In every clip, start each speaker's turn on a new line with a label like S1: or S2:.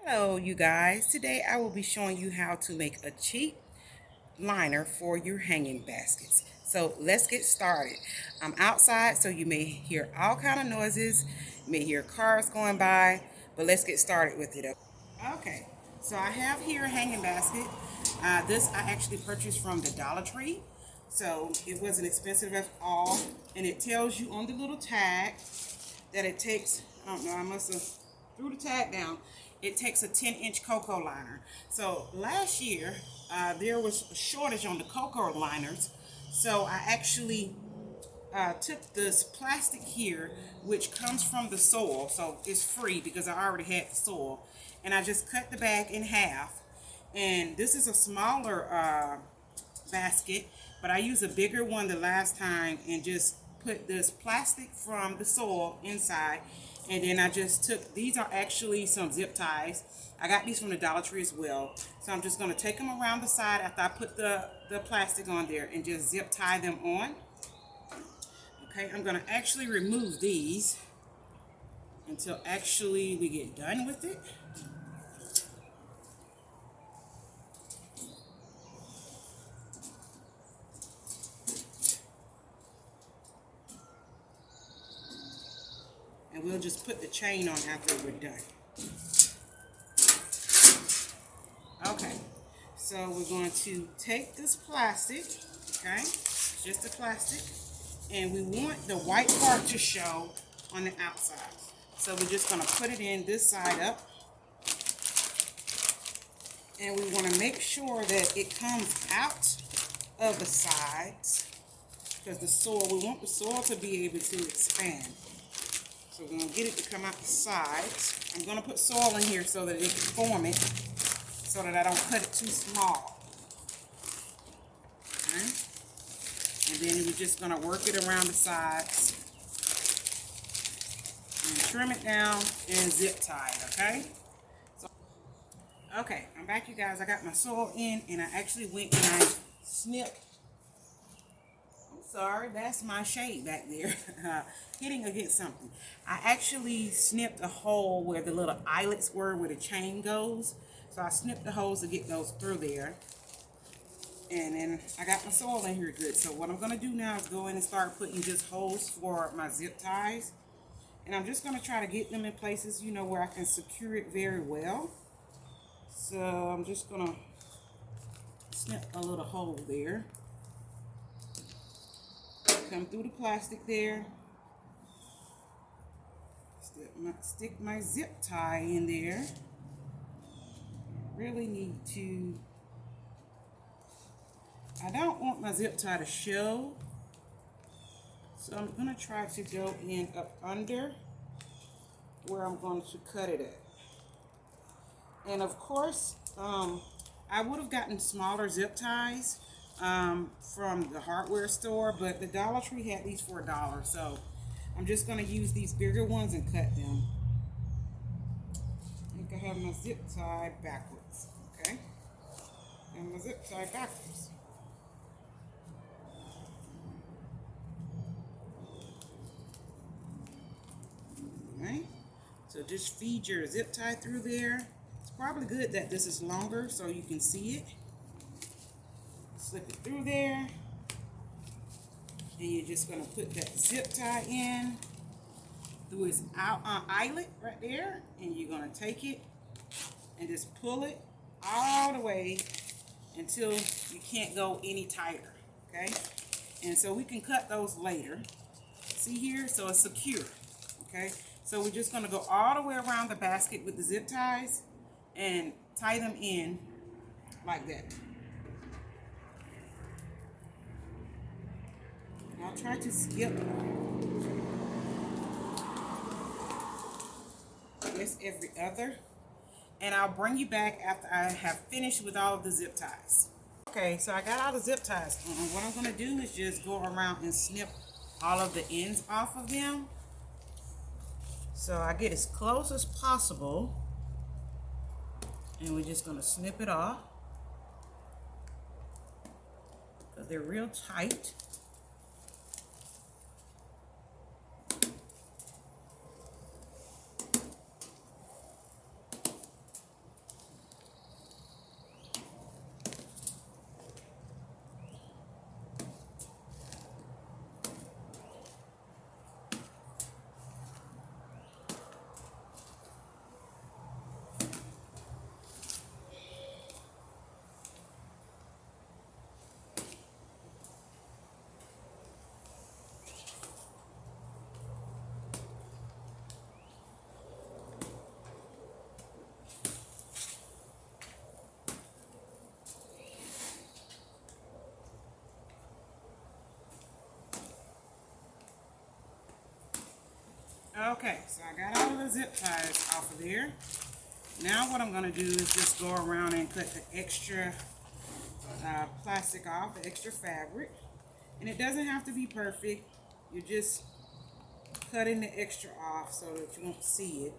S1: Hello you guys, today I will be showing you how to make a cheap liner for your hanging baskets. So let's get started. I'm outside so you may hear all kind of noises, you may hear cars going by, but let's get started with it. Okay, so I have here a hanging basket. This I actually purchased from the Dollar Tree, so it wasn't expensive at all, and it tells you on the little tag that it takes, I don't know, I must have threw the tag down. It takes a 10-inch cocoa liner. So last year, there was a shortage on the cocoa liners. So I actually took this plastic here, which comes from the soil. So it's free because I already had the soil. And I just cut the bag in half. And this is a smaller basket, but I used a bigger one the last time and just put this plastic from the soil inside, and then I just took, these are actually some zip ties. I got these from the Dollar Tree as well, so I'm just going to take them around the side after I put the plastic on there and just zip tie them on. Okay, I'm going to actually remove these until actually we get done with it. And we'll just put the chain on after we're done. Okay, so we're going to take this plastic, okay, just the plastic, and we want the white part to show on the outside. So we're just going to put it in this side up, and we want to make sure that it comes out of the sides, because the soil, we want the soil to be able to expand. So we're going to get it to come out the sides. I'm going to put soil in here so that it can form it, so that I don't cut it too small. Okay? And then we're just going to work it around the sides and trim it down and zip tie it, okay? So, okay, I'm back, you guys. I got my soil in, and I actually went and I snipped. I'm sorry, that's my shade back there hitting against something. I actually snipped a hole where the little eyelets were, where the chain goes. So I snipped the holes to get those through there. And then I got my soil in here good. So what I'm going to do now is go in and start putting just holes for my zip ties. And I'm just going to try to get them in places, you know, where I can secure it very well. So I'm just going to snip a little hole there. Come through the plastic there. Stick my zip tie in there. Really need to, I don't want my zip tie to show. So I'm going to try to go in up under where I'm going to cut it at. And of course, I would have gotten smaller zip ties from the hardware store, but the Dollar Tree had these for $1. So I'm just going to use these bigger ones and cut them. I think I have my zip tie backwards. Okay. And my zip tie backwards. Okay. So just feed your zip tie through there. It's probably good that this is longer so you can see it. Slip it through there. And you're just going to put that zip tie in through its eyelet right there. And you're going to take it and just pull it all the way until you can't go any tighter. Okay? And so we can cut those later. See here? So it's secure. Okay? So we're just going to go all the way around the basket with the zip ties and tie them in like that. And I'll try to skip this every other. And I'll bring you back after I have finished with all of the zip ties. Okay, so I got all the zip ties on. What I'm going to do is just go around and snip all of the ends off of them. So I get as close as possible, and we're just going to snip it off because they're real tight. Okay, so I got all of the zip ties off of there. Now what I'm going to do is just go around and cut the extra plastic off, the extra fabric. And it doesn't have to be perfect. You're just cutting the extra off so that you won't see it.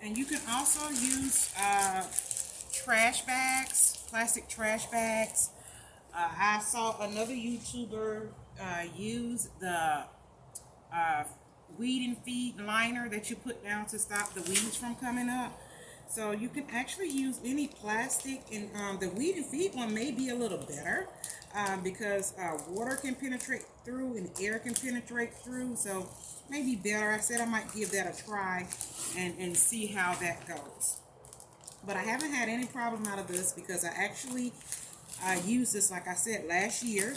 S1: And you can also use trash bags, plastic trash bags. I saw another YouTuber use the weed and feed liner that you put down to stop the weeds from coming up. So you can actually use any plastic, and the weed and feed one may be a little better because water can penetrate through and air can penetrate through. So maybe better. I said I might give that a try and see how that goes. But I haven't had any problem out of this because I actually used this, like I said, last year.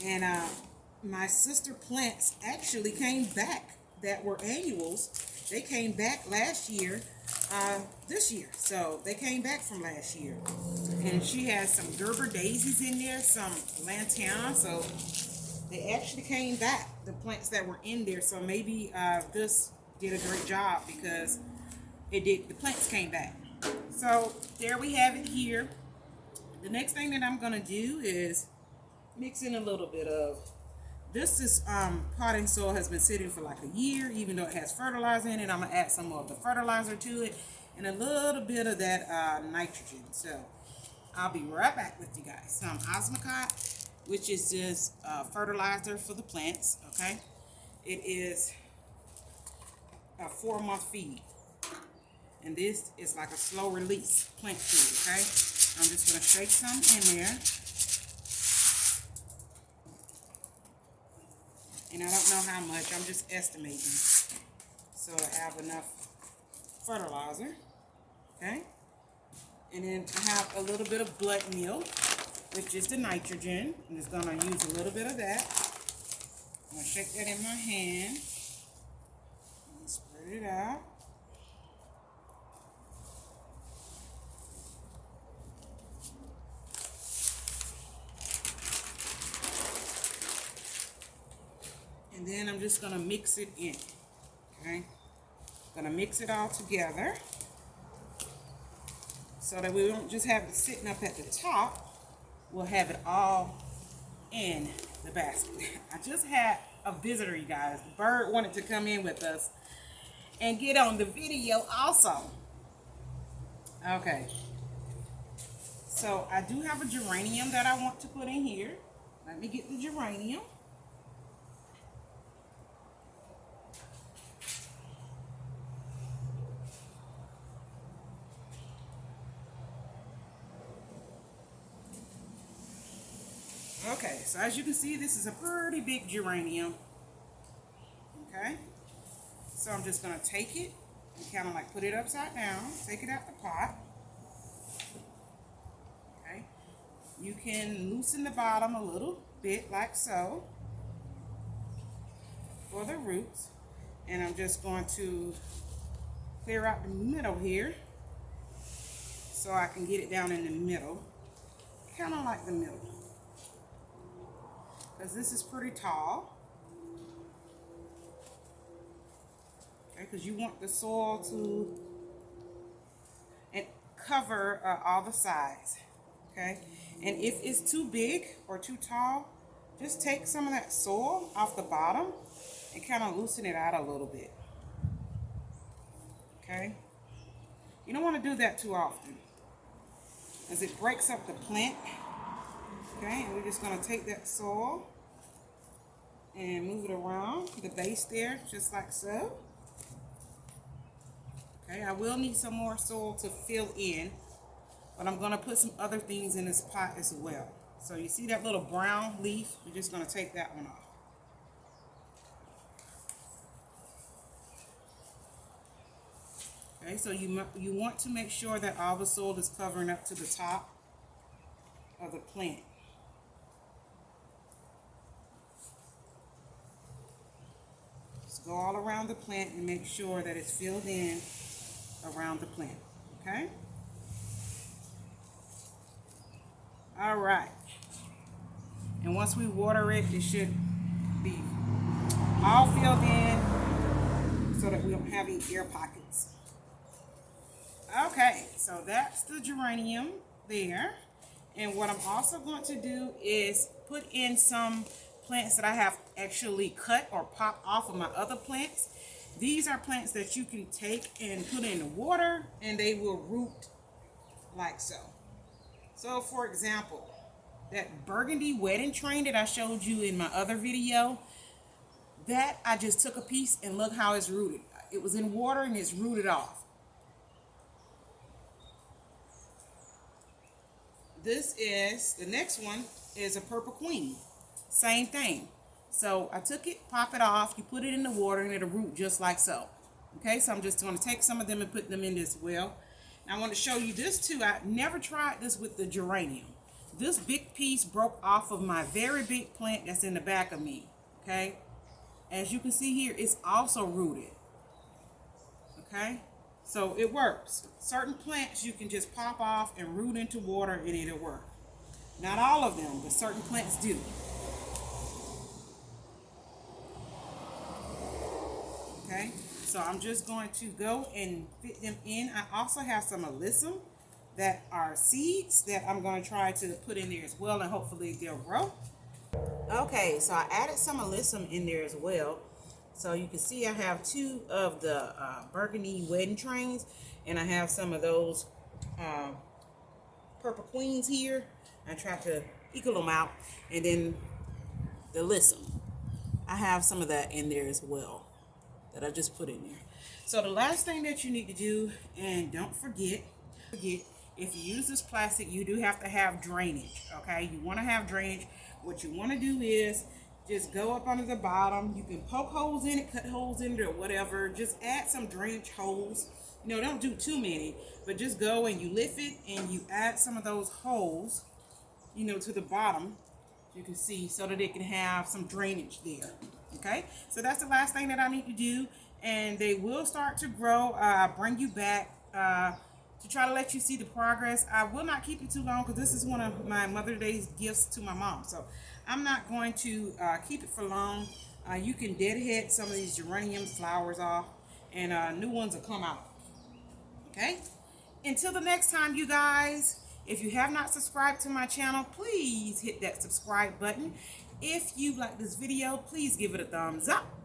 S1: And my sister plants actually came back that were annuals. They came back last year, this year. So they came back from last year. And she has some Gerber daisies in there, some lantana. So they actually came back, the plants that were in there. So maybe this did a great job because it did. The plants came back. So there we have it here. The next thing that I'm going to do is mix in a little bit of, this is potting soil has been sitting for like a year, even though it has fertilizer in it. I'm going to add some more of the fertilizer to it and a little bit of that nitrogen. So I'll be right back with you guys. Some Osmocote, which is just fertilizer for the plants, okay? It is a 4-month feed. And this is like a slow release plant food, okay? I'm just going to shake some in there. And I don't know how much, I'm just estimating. So I have enough fertilizer, okay? And then I have a little bit of blood meal, which is the nitrogen. I'm just going to use a little bit of that. I'm going to shake that in my hand. And spread it out. And then I'm just going to mix it in, okay? Going to mix it all together so that we don't just have it sitting up at the top. We'll have it all in the basket. I just had a visitor, you guys. The bird wanted to come in with us and get on the video also. Okay. So I do have a geranium that I want to put in here. Let me get the geranium. Okay, so as you can see, this is a pretty big geranium. Okay, so I'm just going to take it and kind of like put it upside down, take it out the pot. Okay, you can loosen the bottom a little bit like so for the roots. And I'm just going to clear out the middle here so I can get it down in the middle, kind of like the middle. Because this is pretty tall. Okay, because you want the soil to cover all the sides. Okay, and if it's too big or too tall, just take some of that soil off the bottom and kind of loosen it out a little bit. Okay, you don't want to do that too often as it breaks up the plant. Okay, and we're just going to take that soil and move it around the base there, just like so. Okay, I will need some more soil to fill in, but I'm going to put some other things in this pot as well. So you see that little brown leaf? We're just going to take that one off. Okay, so you want to make sure that all the soil is covering up to the top of the plant. Just go all around the plant and make sure that it's filled in around the plant. Okay? All right. And once we water it, it should be all filled in so that we don't have any air pockets. Okay, so that's the geranium there. And what I'm also going to do is put in some plants that I have actually cut or popped off of my other plants. These are plants that you can take and put in the water and they will root like so. So for example, that burgundy wedding train that I showed you in my other video, that I just took a piece and look how it's rooted. It was in water and it's rooted off. The next one is a purple queen. Same thing. So I took it, pop it off, you put it in the water and it'll root just like so. Okay, so I'm just going to take some of them and put them in this well. Now I want to show you this too. I never tried this with the geranium. This big piece broke off of my very big plant that's in the back of me. Okay, as you can see here, it's also rooted. Okay, so it works. Certain plants you can just pop off and root into water and it'll work. Not all of them, but certain plants do. Okay, so I'm just going to go and fit them in. I also have some alyssum that are seeds that I'm going to try to put in there as well, and hopefully they'll grow. Okay, so I added some alyssum in there as well. So you can see I have two of the burgundy wedding trains, and I have some of those purple queens here. I tried to equal them out, and then the alyssum. I have some of that in there as well that I just put in there. So the last thing that you need to do, and don't forget, if you use this plastic, you do have to have drainage. Okay, you want to have drainage. What you want to do is just go up under the bottom. You can poke holes in it, cut holes in it, or whatever. Just add some drainage holes. You know, don't do too many, but just go and you lift it and you add some of those holes, you know, to the bottom. You can see, so that it can have some drainage there. Okay, so that's the last thing that I need to do, and they will start to grow. I'll bring you back to try to let you see the progress. I will not keep it too long because this is one of my Mother's Day gifts to my mom, so I'm not going to keep it for long. You can deadhead some of these geranium flowers off, and new ones will come out. Okay, until the next time, you guys, if you have not subscribed to my channel, please hit that subscribe button. If you like this video, please give it a thumbs up.